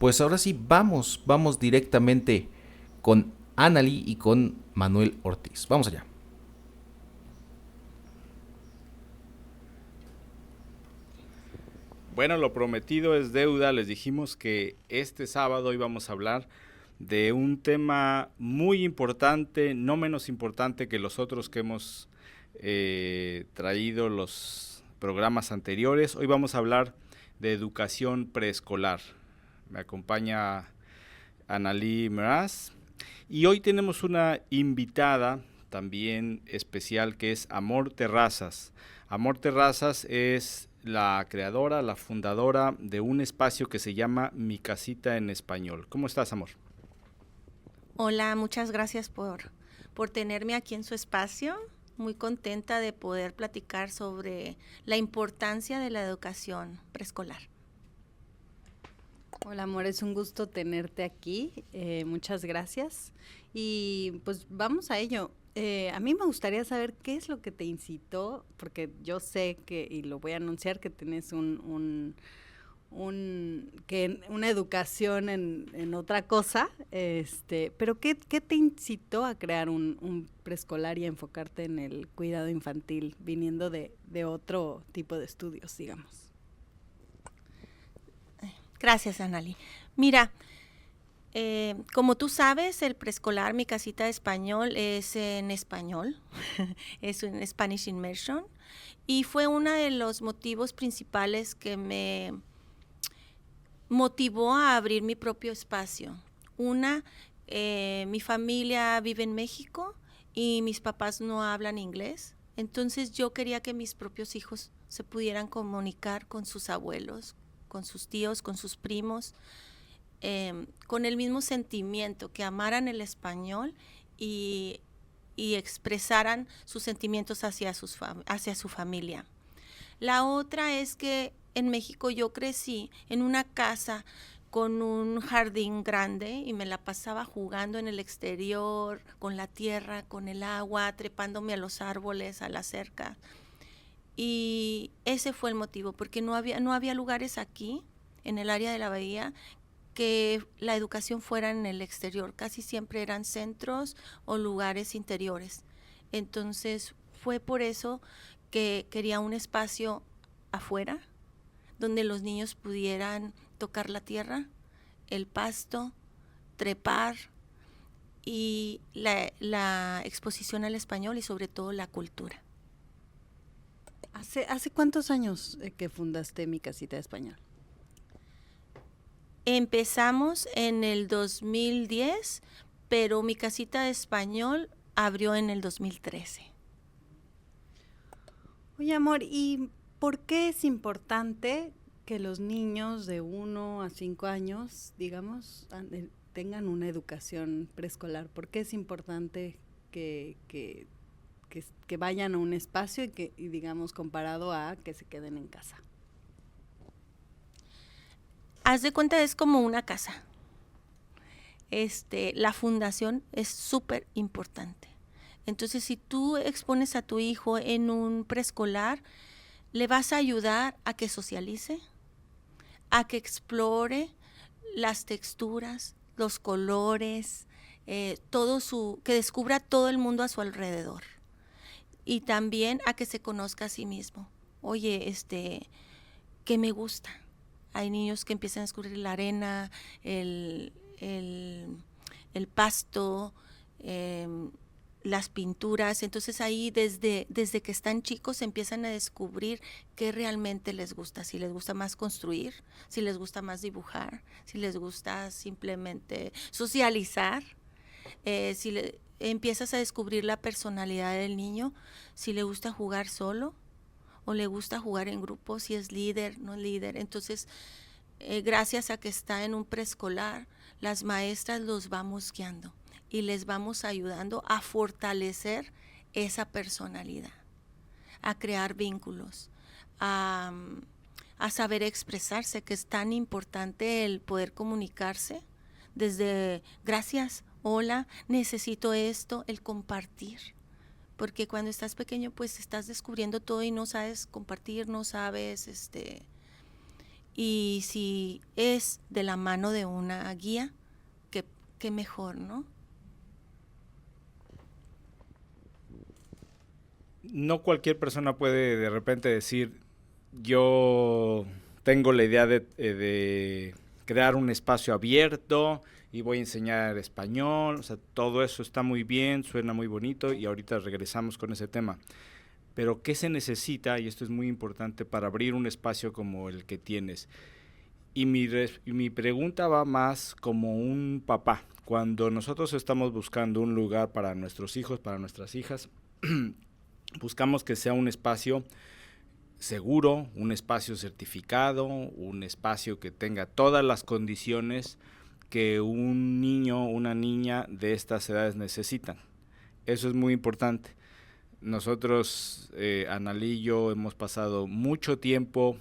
Pues ahora sí, vamos directamente con Annalie y con Manuel Ortiz. Vamos allá. Bueno, lo prometido es deuda. Les dijimos que este sábado íbamos a hablar de un tema muy importante, no menos importante que los otros que hemos traído los programas anteriores. Hoy vamos a hablar de educación preescolar. Me acompaña Analí Meraz y hoy tenemos una invitada también especial que es Amor Terrazas. Amor Terrazas es la creadora, la fundadora de un espacio que se llama Mi Casita en Español. ¿Cómo estás, Amor? Hola, muchas gracias por tenerme aquí en su espacio. Muy contenta de poder platicar sobre la importancia de la educación preescolar. Hola amor, es un gusto tenerte aquí, muchas gracias. Y pues vamos a ello. A mí me gustaría saber qué es lo que te incitó, porque yo sé que, y lo voy a anunciar, que tienes una educación en otra cosa, pero ¿qué te incitó a crear un preescolar y a enfocarte en el cuidado infantil, viniendo de otro tipo de estudios, digamos? Gracias, Anali. Mira, como tú sabes, el preescolar Mi Casita de Español es en español, es un Spanish Immersion, y fue uno de los motivos principales que me motivó a abrir mi propio espacio. Mi familia vive en México y mis papás no hablan inglés, entonces yo quería que mis propios hijos se pudieran comunicar con sus abuelos, con sus tíos, con sus primos, con el mismo sentimiento, que amaran el español y, y expresaran sus sentimientos hacia su familia. La otra es que en México yo crecí en una casa con un jardín grande y me la pasaba jugando en el exterior, con la tierra, con el agua, trepándome a los árboles, a la cerca. Y ese fue el motivo, porque no había lugares aquí, en el área de la bahía, que la educación fuera en el exterior. Casi siempre eran centros o lugares interiores. Entonces fue por eso que quería un espacio afuera, donde los niños pudieran tocar la tierra, el pasto, trepar y la exposición al español y sobre todo la cultura. ¿Hace cuántos años que fundaste Mi Casita de Español? Empezamos en el 2010, pero Mi Casita de Español abrió en el 2013. Oye, amor, ¿y por qué es importante que los niños de 1 a 5 años, digamos, tengan una educación preescolar? ¿Por qué es importante que vayan a un espacio y digamos, comparado a que se queden en casa? Haz de cuenta, es como una casa. La fundación es súper importante. Entonces, si tú expones a tu hijo en un preescolar, le vas a ayudar a que socialice, a que explore las texturas, los colores, que descubra todo el mundo a su alrededor. Y también a que se conozca a sí mismo. Oye, ¿qué me gusta? Hay niños que empiezan a descubrir la arena, el pasto, las pinturas. Entonces ahí desde que están chicos empiezan a descubrir qué realmente les gusta. Si les gusta más construir, si les gusta más dibujar, si les gusta simplemente socializar, empiezas a descubrir la personalidad del niño, si le gusta jugar solo o le gusta jugar en grupo, si es líder, no líder. Entonces, gracias a que está en un preescolar, las maestras los vamos guiando y les vamos ayudando a fortalecer esa personalidad, a crear vínculos, a saber expresarse, que es tan importante el poder comunicarse desde gracias, hola, necesito esto, el compartir. Porque cuando estás pequeño, pues estás descubriendo todo y no sabes compartir, no sabes y si es de la mano de una guía, qué mejor, ¿no? No cualquier persona puede de repente decir, yo tengo la idea de crear un espacio abierto y voy a enseñar español, o sea, todo eso está muy bien, suena muy bonito y ahorita regresamos con ese tema. Pero ¿qué se necesita? Y esto es muy importante para abrir un espacio como el que tienes. Y mi pregunta va más como un papá. Cuando nosotros estamos buscando un lugar para nuestros hijos, para nuestras hijas, buscamos que sea un espacio seguro, un espacio certificado, un espacio que tenga todas las condiciones que un niño o una niña de estas edades necesitan. Eso es muy importante. Nosotros, Analí y yo, hemos pasado mucho tiempo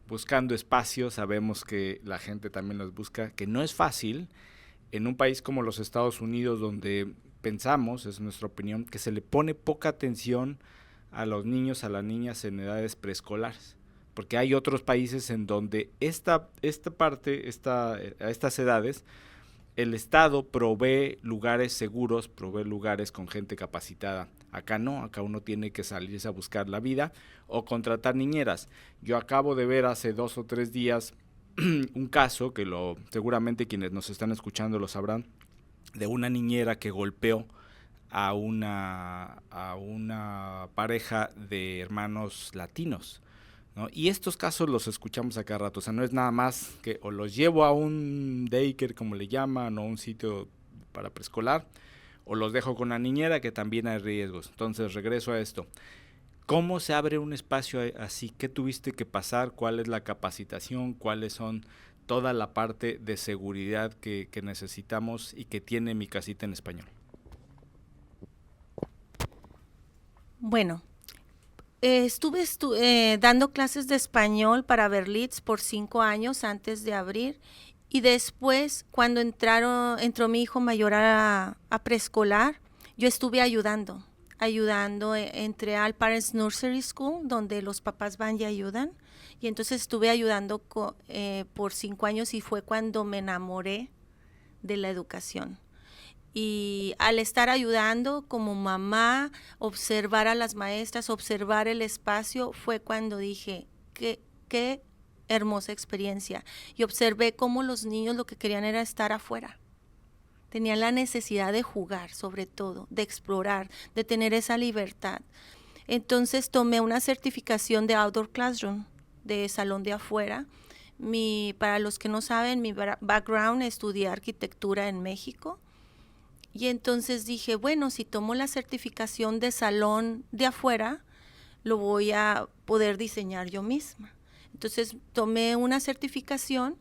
buscando espacios, sabemos que la gente también los busca, que no es fácil en un país como los Estados Unidos, donde pensamos, es nuestra opinión, que se le pone poca atención a los niños, a las niñas en edades preescolares, porque hay otros países en donde a estas edades, el Estado provee lugares seguros, provee lugares con gente capacitada. Acá no, acá uno tiene que salirse a buscar la vida o contratar niñeras. Yo acabo de ver hace 2 o 3 días un caso que seguramente quienes nos están escuchando lo sabrán, de una niñera que golpeó a una pareja de hermanos latinos, ¿no? Y estos casos los escuchamos a cada rato, o sea, no es nada más que o los llevo a un daycare, como le llaman, o un sitio para preescolar, o los dejo con la niñera, que también hay riesgos. Entonces, regreso a esto. ¿Cómo se abre un espacio así? ¿Qué tuviste que pasar? ¿Cuál es la capacitación? ¿Cuáles son toda la parte de seguridad que necesitamos y que tiene Mi Casita en Español? Bueno, estuve dando clases de español para Berlitz por 5 años antes de abrir, y después, cuando entró mi hijo mayor a preescolar, yo estuve ayudando. Entré al Parents Nursery School, donde los papás van y ayudan, y entonces estuve ayudando por 5 años, y fue cuando me enamoré de la educación. Y al estar ayudando como mamá, observar a las maestras, observar el espacio, fue cuando dije, qué hermosa experiencia. Y observé cómo los niños lo que querían era estar afuera. Tenían la necesidad de jugar, sobre todo, de explorar, de tener esa libertad. Entonces tomé una certificación de Outdoor Classroom, de salón de afuera. Para los que no saben, mi background, estudié arquitectura en México. Y entonces dije, bueno, si tomo la certificación de salón de afuera, lo voy a poder diseñar yo misma. Entonces tomé una certificación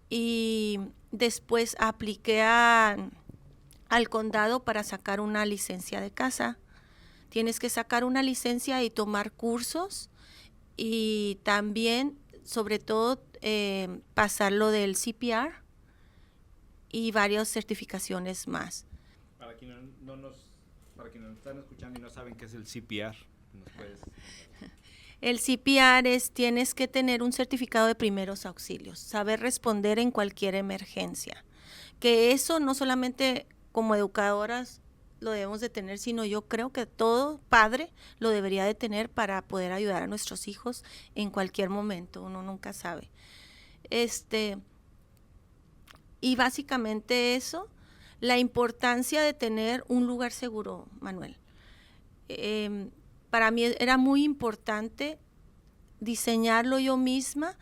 y después apliqué al condado para sacar una licencia de casa. Tienes que sacar una licencia y tomar cursos, y también, sobre todo, pasar lo del CPR y varias certificaciones más. Para quienes nos están escuchando y no saben qué es el CPR, ¿nos puedes...? El CPR tienes que tener un certificado de primeros auxilios, saber responder en cualquier emergencia. Que eso no solamente como educadoras lo debemos de tener, sino yo creo que todo padre lo debería de tener para poder ayudar a nuestros hijos en cualquier momento, uno nunca sabe. Y básicamente eso, la importancia de tener un lugar seguro, Manuel. Para mí era muy importante diseñarlo yo misma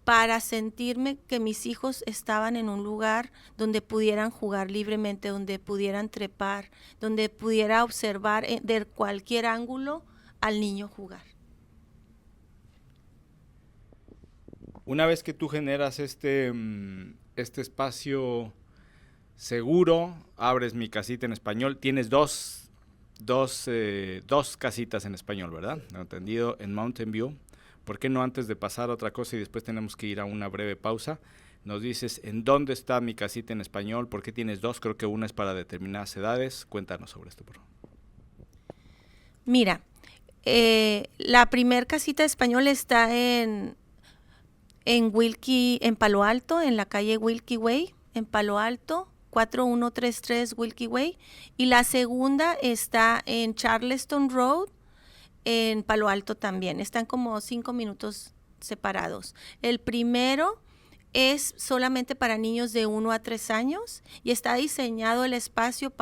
para sentirme que mis hijos estaban en un lugar donde pudieran jugar libremente, donde pudieran trepar, donde pudiera observar de cualquier ángulo al niño jugar. Una vez que tú generas este espacio seguro, abres Mi Casita en Español, tienes dos casitas en español, ¿verdad? Entendido, en Mountain View. ¿Por qué no, antes de pasar a otra cosa y después tenemos que ir a una breve pausa, nos dices en dónde está Mi Casita en Español? ¿Por qué tienes dos? Creo que una es para determinadas edades. Cuéntanos sobre esto, por favor. Mira, la primer casita de español está en en Palo Alto, en la calle Wilkie Way, en Palo Alto, 4133 Wilkie Way. Y la segunda está en Charleston Road, en Palo Alto también. Están como 5 minutos separados. El primero es solamente para niños de 1 a 3 años y está diseñado el espacio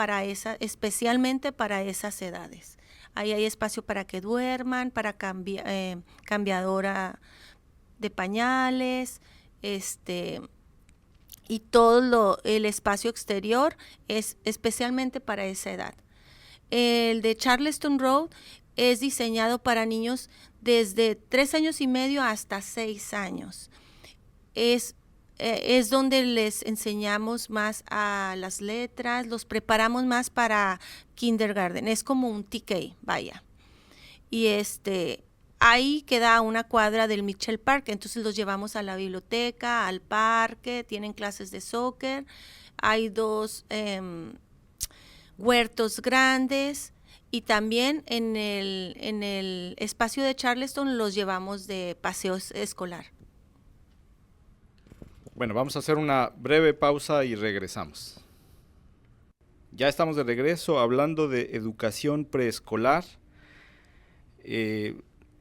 especialmente para esas edades. Ahí hay espacio para que duerman, para cambiadora de pañales, y todo el espacio exterior es especialmente para esa edad. El de Charleston Road es diseñado para niños desde 3 años y medio hasta 6 años. Es donde les enseñamos más a las letras, los preparamos más para kindergarten, es como un TK, vaya. Y ahí queda a una cuadra del Mitchell Park, entonces los llevamos a la biblioteca, al parque, tienen clases de soccer, hay 2 huertos grandes y también en el espacio de Charleston los llevamos de paseo escolar. Bueno, vamos a hacer una breve pausa y regresamos. Ya estamos de regreso hablando de educación preescolar.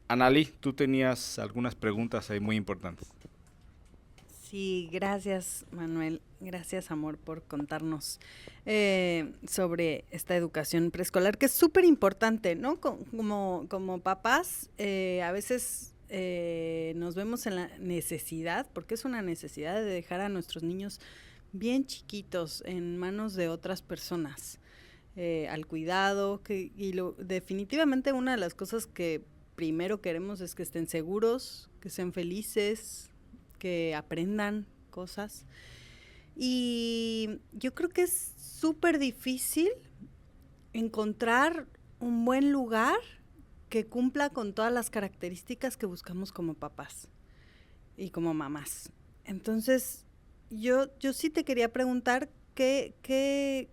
Analí, tú tenías algunas preguntas ahí muy importantes. Sí, gracias Manuel, gracias amor por contarnos sobre esta educación preescolar que es súper importante, ¿no? Como papás a veces nos vemos en la necesidad, porque es una necesidad de dejar a nuestros niños bien chiquitos en manos de otras personas, al cuidado, definitivamente una de las cosas que primero queremos es que estén seguros, que sean felices, que aprendan cosas. Y yo creo que es súper difícil encontrar un buen lugar que cumpla con todas las características que buscamos como papás y como mamás. Entonces, yo sí te quería preguntar qué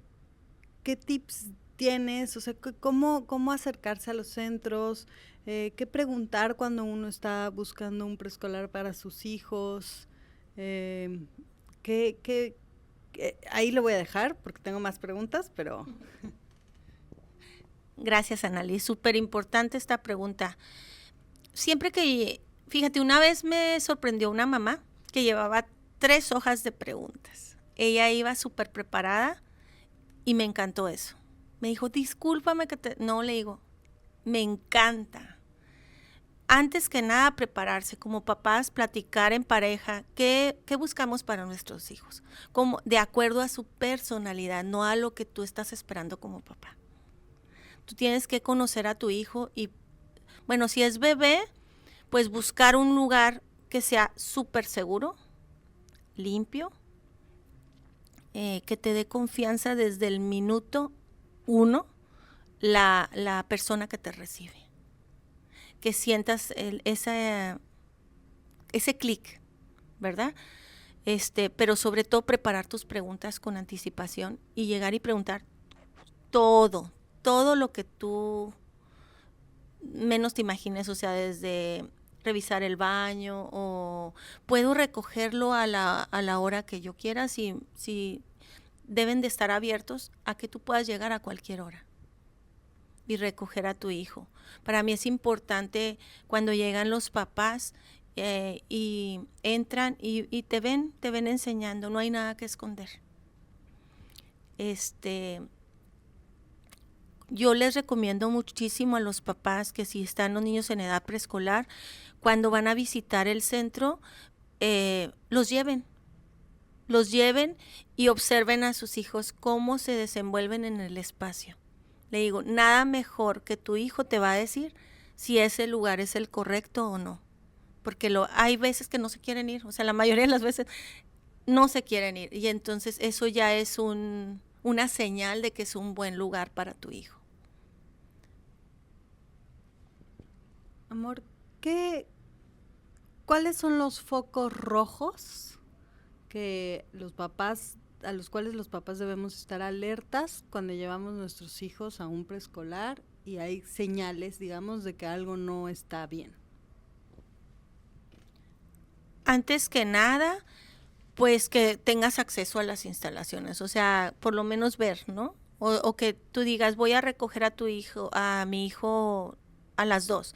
tips tienes, o sea, cómo acercarse a los centros, qué preguntar cuando uno está buscando un preescolar para sus hijos, ahí lo voy a dejar porque tengo más preguntas, pero... Gracias, Analí. Súper importante esta pregunta. Fíjate, una vez me sorprendió una mamá que llevaba 3 hojas de preguntas. Ella iba súper preparada y me encantó eso. Me dijo, discúlpame No, le digo, me encanta. Antes que nada, prepararse como papás, platicar en pareja, qué buscamos para nuestros hijos, de acuerdo a su personalidad, no a lo que tú estás esperando como papá. Tú tienes que conocer a tu hijo y, bueno, si es bebé, pues buscar un lugar que sea súper seguro, limpio, que te dé confianza desde el minuto 1 la persona que te recibe. Que sientas ese clic, ¿verdad? Pero sobre todo preparar tus preguntas con anticipación y llegar y preguntar todo lo que tú menos te imagines, o sea, desde revisar el baño o puedo recogerlo a la hora que yo quiera, si deben de estar abiertos a que tú puedas llegar a cualquier hora y recoger a tu hijo. Para mí es importante cuando llegan los papás y entran y te ven enseñando, no hay nada que esconder. Yo les recomiendo muchísimo a los papás que si están los niños en edad preescolar, cuando van a visitar el centro, los lleven y observen a sus hijos cómo se desenvuelven en el espacio. Le digo, nada mejor que tu hijo te va a decir si ese lugar es el correcto o no. Porque hay veces que no se quieren ir, o sea, la mayoría de las veces no se quieren ir. Y entonces eso ya es una señal de que es un buen lugar para tu hijo. Amor, ¿cuáles son los focos rojos a los cuales los papás debemos estar alertas cuando llevamos nuestros hijos a un preescolar y hay señales, digamos, de que algo no está bien? Antes que nada, pues que tengas acceso a las instalaciones, o sea, por lo menos ver, ¿no? O que tú digas, voy a recoger a mi hijo a las 2.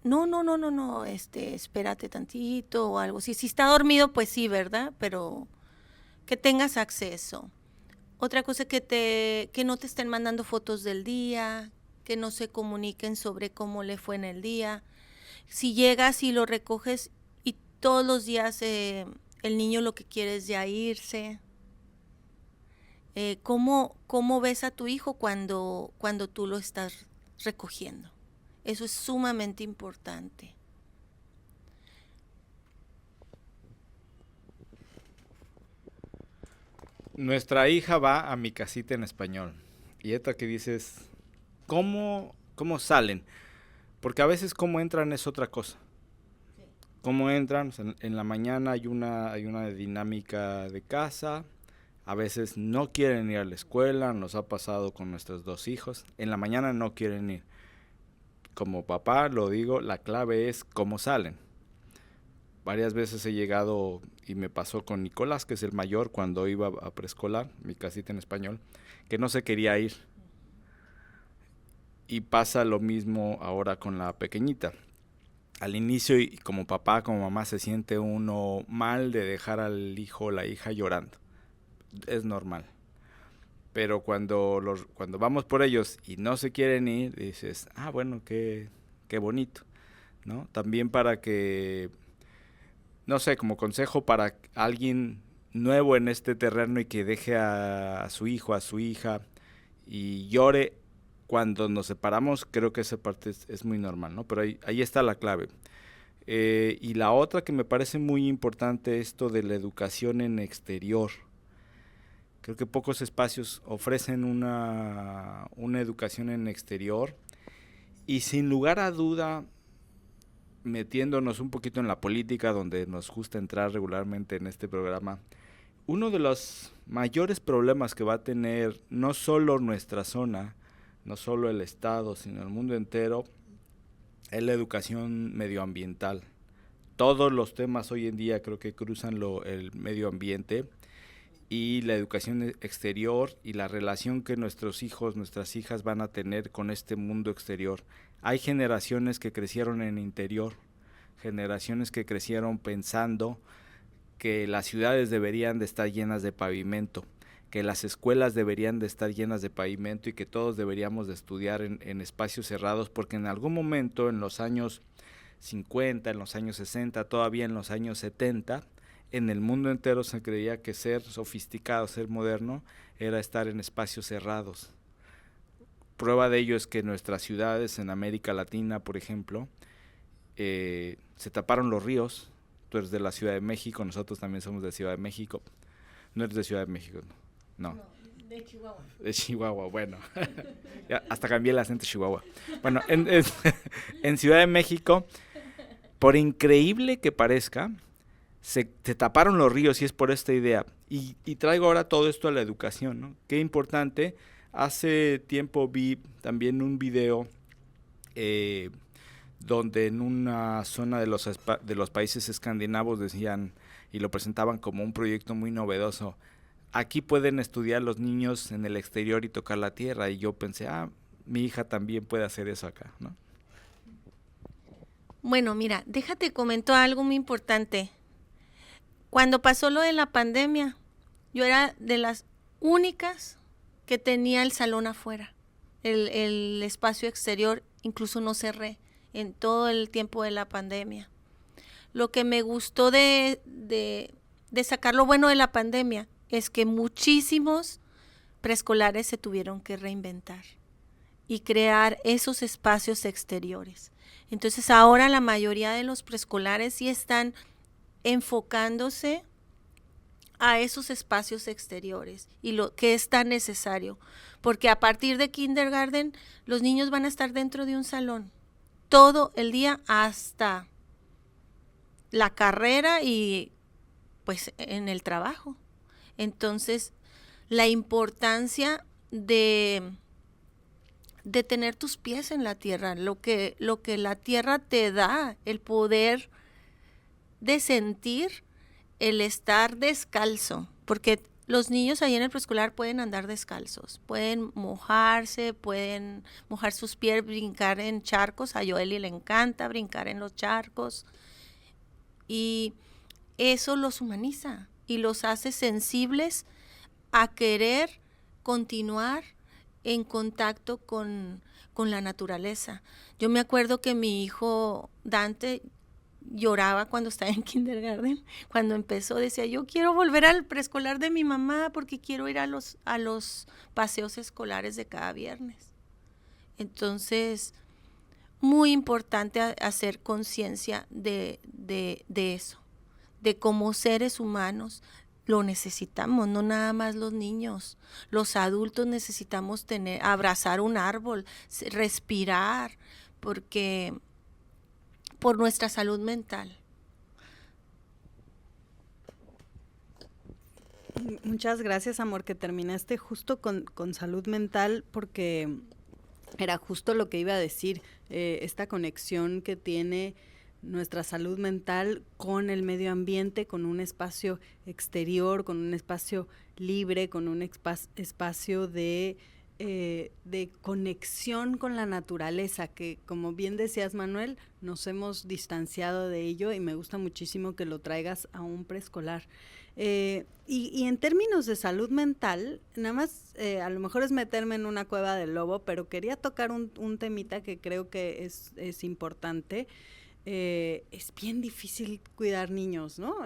No, espérate tantito o algo. Si está dormido, pues sí, ¿verdad? Pero que tengas acceso. Otra cosa, que no te estén mandando fotos del día, que no se comuniquen sobre cómo le fue en el día. Si llegas y lo recoges y todos los días el niño lo que quiere es ya irse. ¿Cómo ves a tu hijo cuando tú lo estás recogiendo? Eso es sumamente importante. Nuestra hija va a mi casita en español. Y esta que dices, ¿cómo salen? Porque a veces cómo entran es otra cosa. Cómo entran, o sea, en la mañana hay una dinámica de casa. A veces no quieren ir a la escuela, nos ha pasado con nuestros 2 hijos. En la mañana no quieren ir. Como papá lo digo, la clave es cómo salen. Varias veces he llegado, y me pasó con Nicolás, que es el mayor, cuando iba a preescolar, mi casita en español, que no se quería ir. Y pasa lo mismo ahora con la pequeñita. Al inicio, y como papá, como mamá, se siente uno mal de dejar al hijo o la hija llorando. Es normal. Pero cuando vamos por ellos y no se quieren ir, dices, bueno, qué bonito, ¿no? También para que, no sé, como consejo para alguien nuevo en este terreno y que deje a su hijo, a su hija y llore cuando nos separamos, creo que esa parte es muy normal, ¿no? Pero ahí está la clave. Y la otra que me parece muy importante, esto de la educación en exterior. Creo que pocos espacios ofrecen una educación en exterior, y sin lugar a duda, metiéndonos un poquito en la política, donde nos gusta entrar regularmente en este programa, uno de los mayores problemas que va a tener no solo nuestra zona, no solo el estado, sino el mundo entero, es la educación medioambiental. Todos los temas hoy en día creo que cruzan el medio ambiente, y la educación exterior y la relación que nuestros hijos, nuestras hijas van a tener con este mundo exterior. Hay generaciones que crecieron en el interior, generaciones que crecieron pensando que las ciudades deberían de estar llenas de pavimento, que las escuelas deberían de estar llenas de pavimento y que todos deberíamos de estudiar en espacios cerrados, porque en algún momento, en los años 50, en los años 60, todavía en los años 70, en el mundo entero se creía que ser sofisticado, ser moderno, era estar en espacios cerrados. Prueba de ello es que nuestras ciudades en América Latina, por ejemplo, se taparon los ríos. Tú eres de la Ciudad de México, nosotros también somos de Ciudad de México. No eres de Ciudad de México, no. De Chihuahua. De Chihuahua, bueno. Ya, hasta cambié el acento de Chihuahua. Bueno, en Ciudad de México, por increíble que parezca, se taparon los ríos, y es por esta idea. Y traigo ahora todo esto a la educación, ¿no? Qué importante. Hace tiempo vi también un video donde en una zona de los países escandinavos decían, y lo presentaban como un proyecto muy novedoso: aquí pueden estudiar los niños en el exterior y tocar la tierra. Y yo pensé, mi hija también puede hacer eso acá, ¿no? Bueno, mira, déjate comento algo muy importante. Cuando pasó lo de la pandemia, yo era de las únicas que tenía el salón afuera, el espacio exterior, incluso no cerré en todo el tiempo de la pandemia. Lo que me gustó de sacar lo bueno de la pandemia es que muchísimos preescolares se tuvieron que reinventar y crear esos espacios exteriores. Entonces ahora la mayoría de los preescolares sí están enfocándose a esos espacios exteriores y lo que es tan necesario, porque a partir de kindergarten los niños van a estar dentro de un salón todo el día hasta la carrera y pues en el trabajo. Entonces la importancia de tener tus pies en la tierra, lo que la tierra te da, el poder de sentir el estar descalzo, porque los niños ahí en el preescolar pueden andar descalzos, pueden mojarse, pueden mojar sus pies, brincar en charcos. A Joely le encanta brincar en los charcos y eso los humaniza y los hace sensibles a querer continuar en contacto con la naturaleza. Yo me acuerdo que mi hijo Dante lloraba cuando estaba en kindergarten, cuando empezó, decía, yo quiero volver al preescolar de mi mamá porque quiero ir a los paseos escolares de cada viernes. Entonces, muy importante hacer conciencia de eso, de cómo seres humanos lo necesitamos, no nada más los niños, los adultos necesitamos abrazar un árbol, respirar, porque por nuestra salud mental. Muchas gracias, amor, que terminaste justo con salud mental, porque era justo lo que iba a decir, esta conexión que tiene nuestra salud mental con el medio ambiente, con un espacio exterior, con un espacio libre, con un espacio de conexión con la naturaleza, que como bien decías, Manuel, nos hemos distanciado de ello y me gusta muchísimo que lo traigas a un preescolar. Y en términos de salud mental, nada más, a lo mejor es meterme en una cueva del lobo, pero quería tocar un temita que creo que es importante. Es bien difícil cuidar niños, ¿no?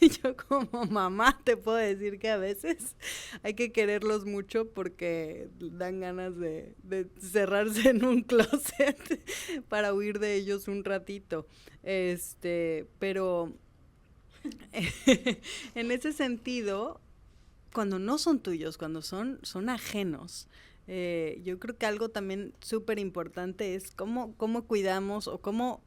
Yo como mamá te puedo decir que a veces hay que quererlos mucho porque dan ganas de cerrarse en un closet para huir de ellos un ratito. Pero en ese sentido, cuando no son tuyos, cuando son ajenos, yo creo que algo también súper importante es cómo cuidamos o cómo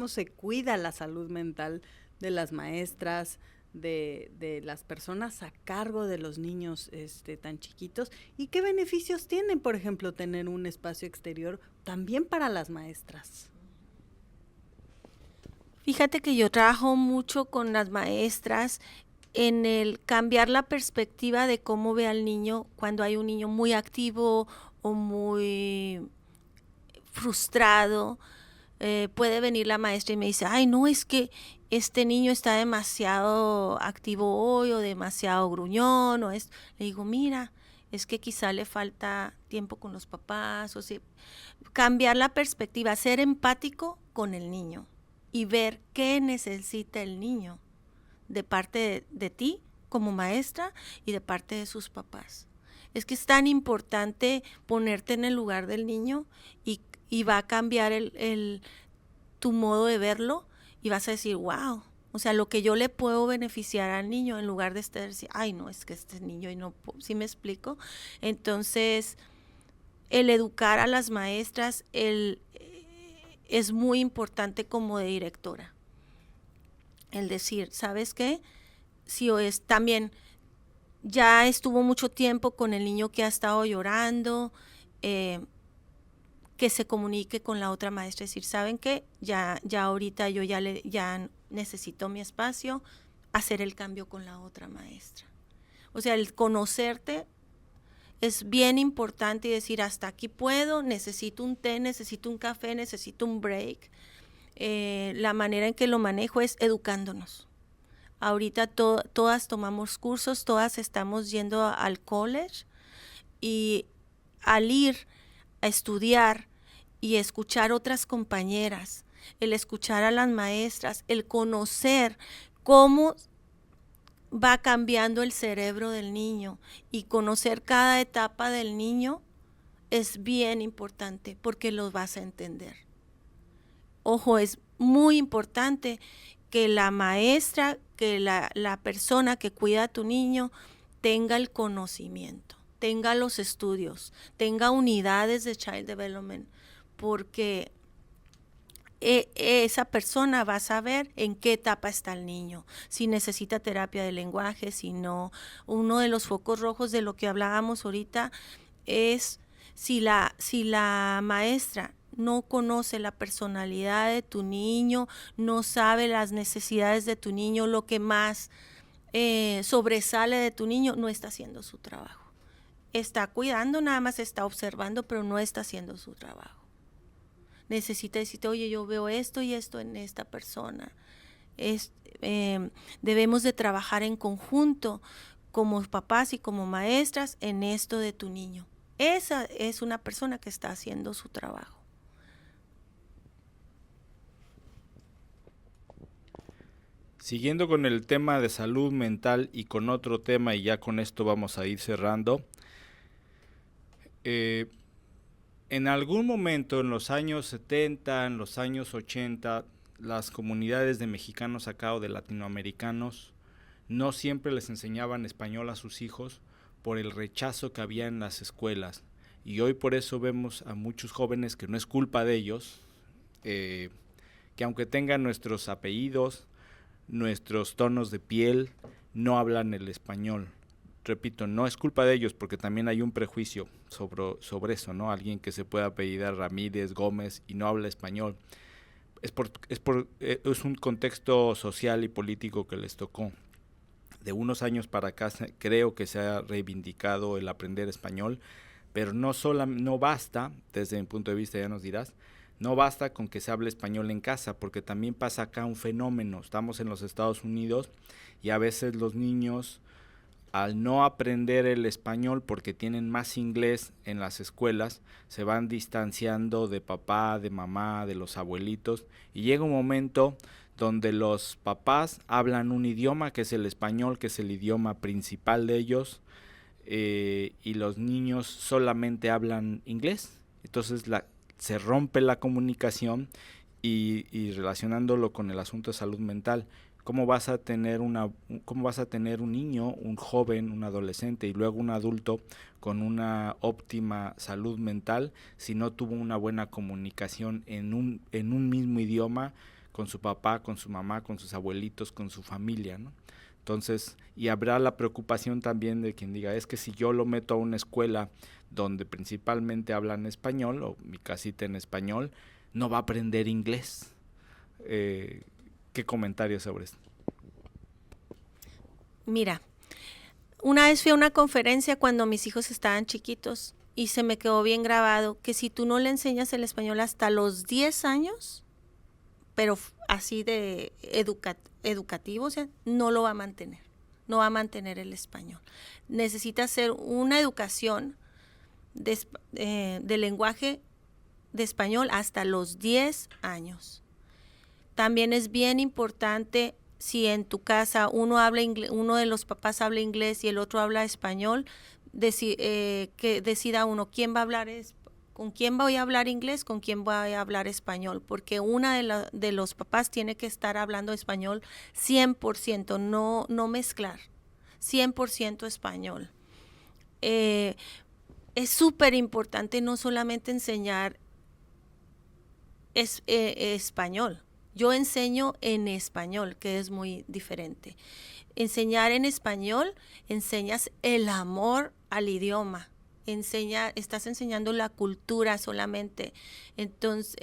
se cuida la salud mental de las maestras, de las personas a cargo de los niños tan chiquitos, y qué beneficios tiene, por ejemplo, tener un espacio exterior también para las maestras. Fíjate que yo trabajo mucho con las maestras en el cambiar la perspectiva de cómo ve al niño cuando hay un niño muy activo o muy frustrado. Puede venir la maestra y me dice, ay, no, es que este niño está demasiado activo hoy o demasiado gruñón. Le digo, mira, es que quizá le falta tiempo con los papás. Cambiar la perspectiva, ser empático con el niño y ver qué necesita el niño de parte de ti como maestra y de parte de sus papás. Es que es tan importante ponerte en el lugar del niño y va a cambiar tu modo de verlo y vas a decir, wow, o sea, lo que yo le puedo beneficiar al niño en lugar de estar decir, ay, no, es que este niño y no, ¿sí me explico? Entonces, el educar a las maestras es muy importante como de directora. El decir, ¿sabes qué? Si también ya estuvo mucho tiempo con el niño que ha estado llorando, que se comunique con la otra maestra, decir, ¿saben qué? Ya ahorita yo ya necesito mi espacio, hacer el cambio con la otra maestra. O sea, el conocerte es bien importante y decir, hasta aquí puedo, necesito un té, necesito un café, necesito un break. La manera en que lo manejo es educándonos. Ahorita todas tomamos cursos, todas estamos yendo al college y al ir a estudiar y escuchar otras compañeras, el escuchar a las maestras, el conocer cómo va cambiando el cerebro del niño y conocer cada etapa del niño es bien importante porque los vas a entender. Ojo, es muy importante que la maestra, que la persona que cuida a tu niño tenga el conocimiento, tenga los estudios, tenga unidades de Child Development, porque esa persona va a saber en qué etapa está el niño, si necesita terapia de lenguaje, si no. Uno de los focos rojos de lo que hablábamos ahorita es si la maestra no conoce la personalidad de tu niño, no sabe las necesidades de tu niño, lo que más sobresale de tu niño, no está haciendo su trabajo. Está cuidando, nada más está observando, pero no está haciendo su trabajo. Necesita decirte, oye, yo veo esto y esto en esta persona. Debemos de trabajar en conjunto como papás y como maestras en esto de tu niño. Esa es una persona que está haciendo su trabajo. Siguiendo con el tema de salud mental y con otro tema, y ya con esto vamos a ir cerrando. En algún momento, en los años 70, en los años 80, las comunidades de mexicanos acá o de latinoamericanos no siempre les enseñaban español a sus hijos por el rechazo que había en las escuelas. Y hoy por eso vemos a muchos jóvenes que no es culpa de ellos, que aunque tengan nuestros apellidos, nuestros tonos de piel, no hablan el español. Repito, no es culpa de ellos porque también hay un prejuicio sobre eso, ¿no? Alguien que se pueda apellidar Ramírez, Gómez y no habla español. Es un contexto social y político que les tocó. De unos años para acá creo que se ha reivindicado el aprender español, pero no basta, desde mi punto de vista ya nos dirás, no basta con que se hable español en casa, porque también pasa acá un fenómeno. Estamos en los Estados Unidos y a veces los niños, al no aprender el español porque tienen más inglés en las escuelas, se van distanciando de papá, de mamá, de los abuelitos, y llega un momento donde los papás hablan un idioma que es el español, que es el idioma principal de ellos, y los niños solamente hablan inglés. Entonces se rompe la comunicación y relacionándolo con el asunto de salud mental, ¿cómo vas a tener un niño, un joven, un adolescente y luego un adulto con una óptima salud mental si no tuvo una buena comunicación en un mismo idioma con su papá, con su mamá, con sus abuelitos, con su familia, ¿no? Entonces, y habrá la preocupación también de quien diga, es que si yo lo meto a una escuela donde principalmente hablan español, o mi casita en español, no va a aprender inglés. ¿Qué comentarios sobre esto? Mira, una vez fui a una conferencia cuando mis hijos estaban chiquitos y se me quedó bien grabado que si tú no le enseñas el español hasta los 10 años, pero así de educativo, o sea, no lo va a mantener, no va a mantener el español. Necesita hacer una educación de lenguaje de español hasta los 10 años. También es bien importante si en tu casa uno de los papás habla inglés y el otro habla español, que decida uno quién va a hablar con quién voy a hablar inglés, con quién voy a hablar español, porque una de los papás tiene que estar hablando español 100%, no mezclar, 100% español. Es súper importante no solamente enseñar español. Yo enseño en español, que es muy diferente. Enseñar en español, enseñas el amor al idioma. Estás enseñando la cultura solamente. Entonces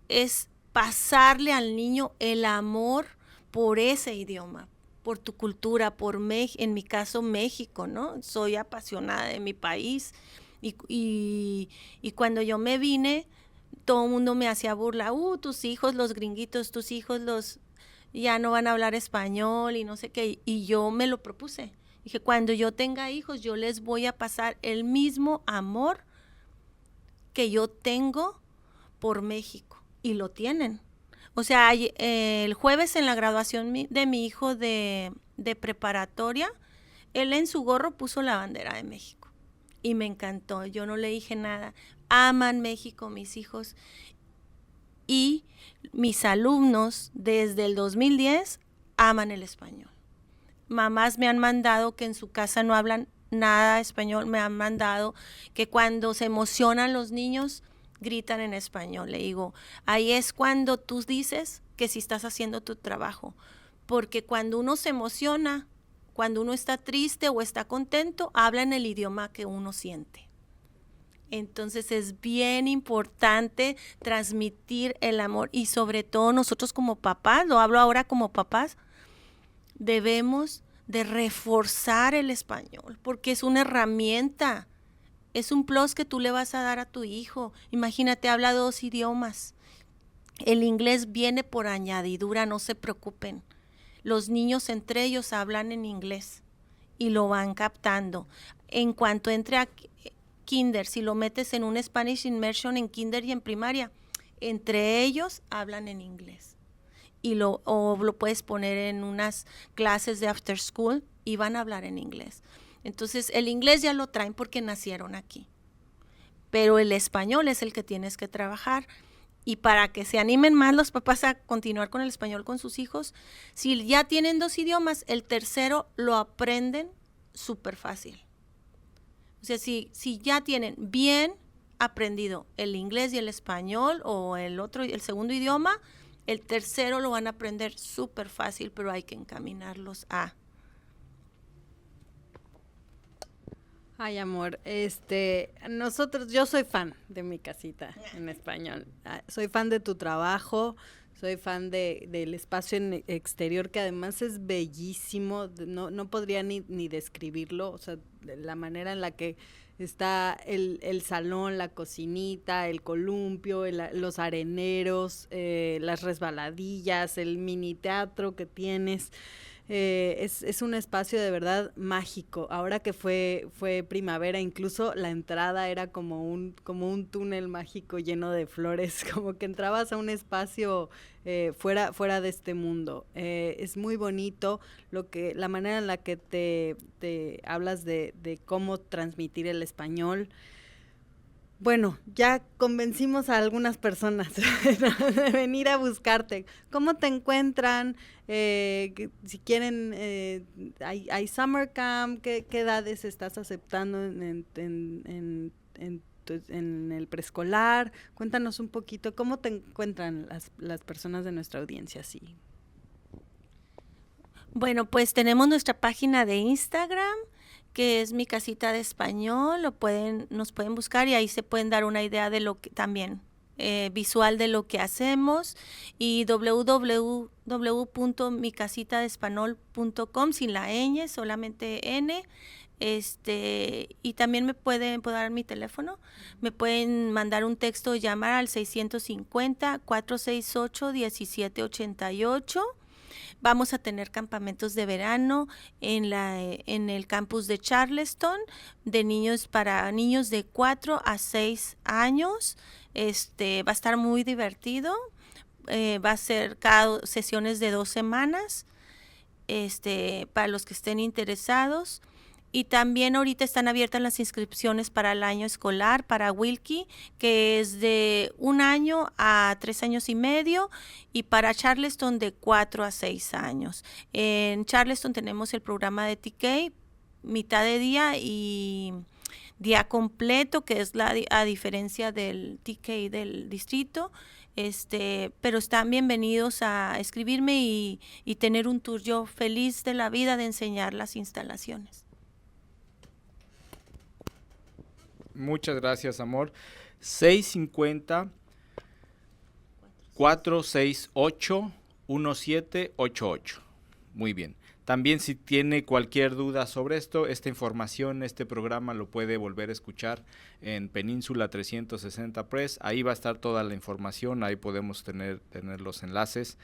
es pasarle al niño el amor por ese idioma, por tu cultura, en mi caso México, ¿no? Soy apasionada de mi país y cuando yo me vine, todo el mundo me hacía burla, tus hijos, los gringuitos, tus hijos ya no van a hablar español y no sé qué, y yo me lo propuse. Dije, cuando yo tenga hijos, yo les voy a pasar el mismo amor que yo tengo por México, y lo tienen. O sea, el jueves en la graduación de mi hijo de preparatoria, él en su gorro puso la bandera de México. Y me encantó, yo no le dije nada. Aman México mis hijos. Y mis alumnos desde el 2010 aman el español. Mamás me han mandado que en su casa no hablan nada español, me han mandado que cuando se emocionan los niños gritan en español. Le digo, ahí es cuando tú dices que si estás haciendo tu trabajo, porque cuando uno se emociona, cuando uno está triste o está contento, habla en el idioma que uno siente. Entonces es bien importante transmitir el amor y sobre todo nosotros como papás, lo hablo ahora como papás, debemos de reforzar el español porque es una herramienta, es un plus que tú le vas a dar a tu hijo. Imagínate, habla 2 idiomas. El inglés viene por añadidura, no se preocupen. Los niños entre ellos hablan en inglés y lo van captando. En cuanto entre a kinder, si lo metes en un Spanish Immersion en kinder y en primaria, entre ellos hablan en inglés. O lo puedes poner en unas clases de after school y van a hablar en inglés. Entonces, el inglés ya lo traen porque nacieron aquí. Pero el español es el que tienes que trabajar. Y para que se animen más los papás a continuar con el español con sus hijos, si ya tienen 2 idiomas, el tercero lo aprenden súper fácil. O sea, si ya tienen bien aprendido el inglés y el español o el segundo idioma, el tercero lo van a aprender súper fácil, pero hay que encaminarlos a. Ay, amor, yo soy fan de Mi Casita en Español. Soy fan de tu trabajo, soy fan del espacio exterior, que además es bellísimo. No podría ni describirlo, o sea, la manera en la que está el salón, la cocinita, el columpio, los areneros, las resbaladillas, el mini teatro que tienes. Es un espacio de verdad mágico. Ahora que fue primavera, incluso la entrada era como un túnel mágico lleno de flores, como que entrabas a un espacio fuera de este mundo. Es muy bonito la manera en la que te hablas de cómo transmitir el español. Bueno, ya convencimos a algunas personas de venir a buscarte. ¿Cómo te encuentran? Si quieren, hay summer camp. ¿Qué edades estás aceptando en el preescolar? Cuéntanos un poquito, ¿cómo te encuentran las personas de nuestra audiencia? Sí. Bueno, pues tenemos nuestra página de Instagram, que es Mi Casita de Español. Nos pueden buscar y ahí se pueden dar una idea de lo que también visual de lo que hacemos, y www.micasitadespanol.com, sin la ñ, solamente n. Y también puedo dar mi teléfono, me pueden mandar un texto o llamar al 650-468-1788. Vamos a tener campamentos de verano en el campus de Charleston para niños de 4 a 6 años. Va a estar muy divertido. Va a ser cada sesiones de 2 semanas para los que estén interesados. Y también ahorita están abiertas las inscripciones para el año escolar, para Wilkie, que es de 1 año a 3 años y medio, y para Charleston de 4 a 6 años. En Charleston tenemos el programa de TK, mitad de día y día completo, que es a diferencia del TK del distrito. Pero están bienvenidos a escribirme y tener un tour. Yo feliz de la vida de enseñar las instalaciones. Muchas gracias, amor. 650-468-1788. Muy bien. También, si tiene cualquier duda sobre esta información, este programa lo puede volver a escuchar en Península 360 Press. Ahí va a estar toda la información, ahí podemos tener los enlaces.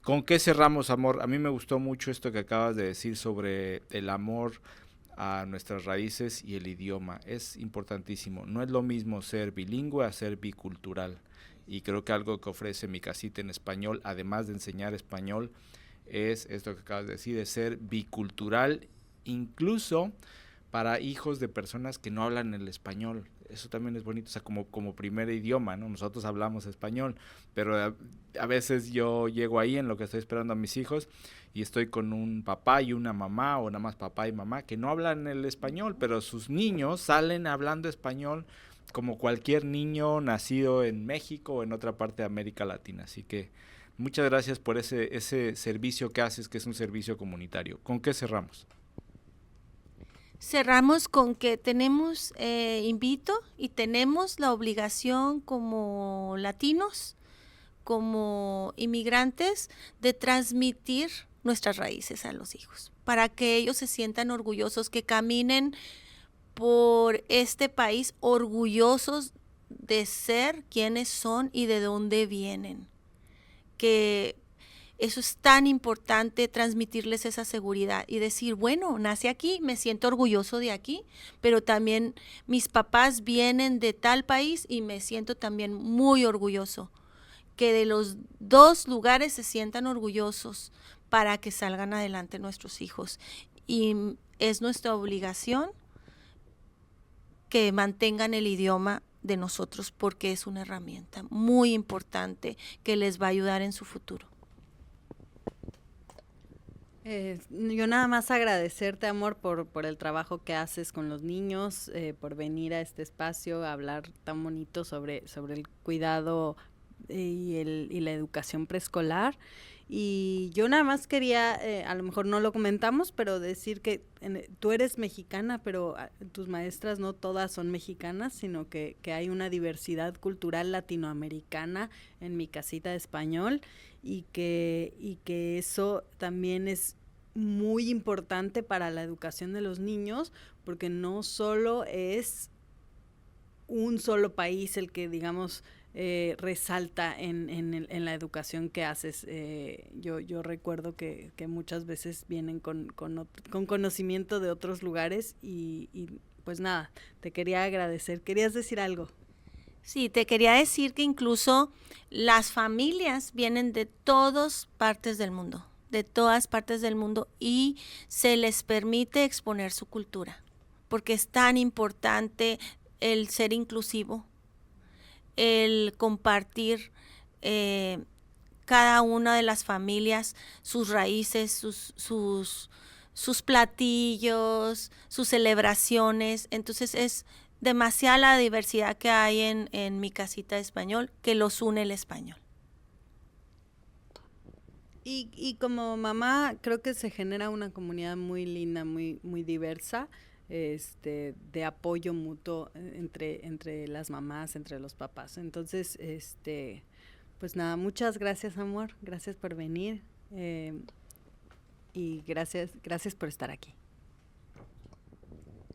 ¿Con qué cerramos, amor? A mí me gustó mucho esto que acabas de decir sobre el amor a nuestras raíces y el idioma. Es importantísimo. No es lo mismo ser bilingüe a ser bicultural. Y creo que algo que ofrece Mi Casita en Español, además de enseñar español, es esto que acabas de decir, de ser bicultural, incluso para hijos de personas que no hablan el español. Eso también es bonito, o sea, como primer idioma, ¿no? Nosotros hablamos español, pero a veces yo llego ahí en lo que estoy esperando a mis hijos y estoy con un papá y una mamá, o nada más papá y mamá, que no hablan el español, pero sus niños salen hablando español como cualquier niño nacido en México o en otra parte de América Latina. Así que muchas gracias por ese servicio que haces, que es un servicio comunitario. ¿Con qué cerramos? Cerramos con que tenemos, invito y tenemos la obligación como latinos, como inmigrantes, de transmitir nuestras raíces a los hijos, para que ellos se sientan orgullosos, que caminen por este país orgullosos de ser quienes son y de dónde vienen. Que eso es tan importante, transmitirles esa seguridad y decir, bueno, nací aquí, me siento orgulloso de aquí, pero también mis papás vienen de tal país y me siento también muy orgulloso. Que de los dos lugares se sientan orgullosos para que salgan adelante nuestros hijos. Y es nuestra obligación que mantengan el idioma de nosotros, porque es una herramienta muy importante que les va a ayudar en su futuro. Yo nada más agradecerte, amor, por el trabajo que haces con los niños, por venir a este espacio a hablar tan bonito sobre el cuidado y la educación preescolar. Y yo nada más quería, a lo mejor no lo comentamos, pero decir que tú eres mexicana, pero tus maestras no todas son mexicanas, sino que hay una diversidad cultural latinoamericana en mi casita de español, y que eso también es muy importante para la educación de los niños, porque no solo es un solo país el que, digamos, resalta en la educación que haces. Yo recuerdo que muchas veces vienen con conocimiento de otros lugares y pues nada, te quería agradecer. ¿Querías decir algo? Sí, te quería decir que incluso las familias vienen de todas partes del mundo, y se les permite exponer su cultura, porque es tan importante el ser inclusivo, el compartir cada una de las familias, sus raíces, sus platillos, sus celebraciones. Entonces es demasiada la diversidad que hay en mi casita de español, que los une el español. Y como mamá, creo que se genera una comunidad muy linda, muy diversa, de apoyo mutuo entre las mamás, entre los papás. Entonces, pues nada, muchas gracias, amor, gracias por venir, y gracias por estar aquí.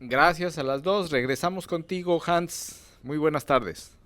Gracias a las dos. Regresamos contigo, Hans. Muy buenas tardes.